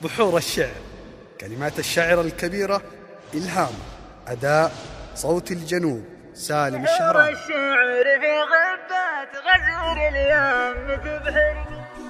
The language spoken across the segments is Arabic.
بحور الشعر، كلمات الشاعر الكبيرة إلهام، أداء صوت الجنوب سالم الشهراني.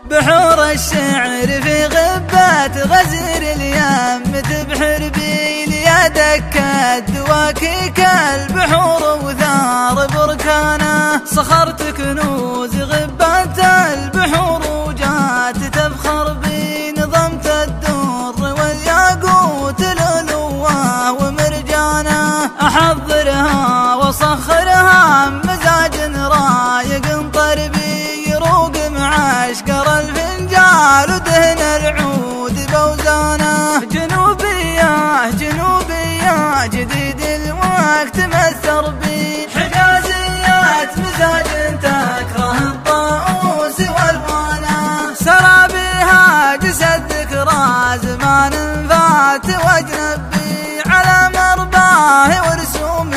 بحور الشعر في غبات غزير اليم تبحر بي ليا دكة دواكيك البحور وثار بركانه، صخرت كنوز غبات البحور وجات تفخر بي، نظمت الدر والياقوت لؤلؤه ومرجانه، احضرها وصخرها مزاج رايق طربي، يروق مع اشقر الفنجال ودهن العود بوزانه. جنوبيه جنوبيه جديد الوقت مثر بي، حجازيات مزاج تكره الطاووس والوانه، سرى بها جسد ذكرى زمان فات واجنبي، على مرباه ورسوم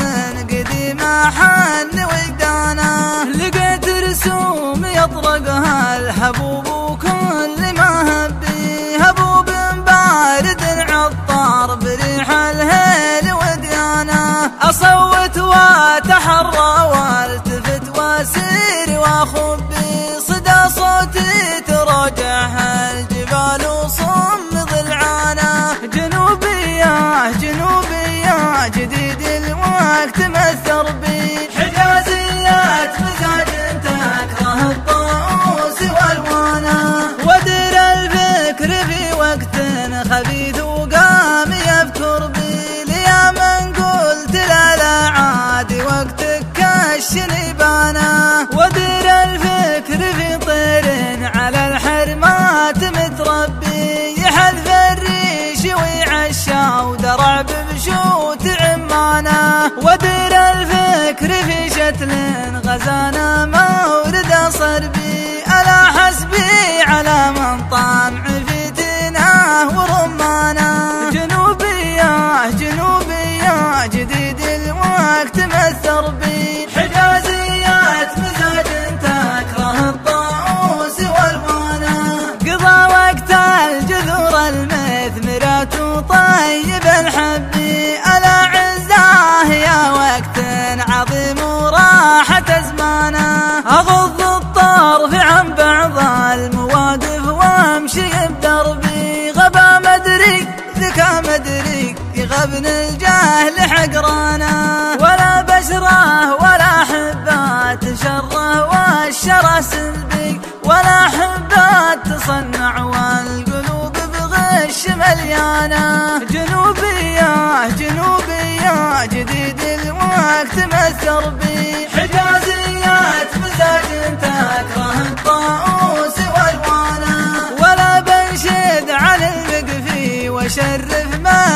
قديمه حن وجدانه، لقيت رسوم يطرقها الحبوب وكل ما هبي، هبوب بارد عطار بريح الهيل وديانه، اصوت واتحرى والتفت واسير واخبي، صدى صوتي تراجعها الجبال وصم ضلعانه. جنوبيه جنوبيه جديد الوقت مثر بي، حجازيات مزاج تكره الطاووس والوانه، ودر الفكر في وقت خبيث وقام يفكر بي، ليا من قلت لا لا عاد وقتك كالشنيبانه، ودر الفكر في طير على الحرمات متربي، يحذف الريش ويعشى ودرع ببشوت عمانه، ودر الفكر في شتل غزانا مورد صربي، ألا حسبي على من طامع في تناه ورمانه. جنوبيه جنوبيه جديد الوقت مثر بي، حجازيات مزاج تكره الطاووس والوانه، قضى وقت الجذور المثمرات وطيب الحبي، ألا عزاه يا وقت عظيم وراحة أزمانه، أغض الطرف عن بعض المواقف وامشي بدربي، غبا مدري ذكى مدري يغبن الجهل حقرانه، ولا بشره ولا حبات شره والشرى سلبي، ولا حبات تصنع والقلوب بغش مليانه. جنوبيه جنوبيه جديد الوقت مثر بي، حجازيات مزاج تكره الطاووس والوانه، ولا بنشد على المقفي وشرف ما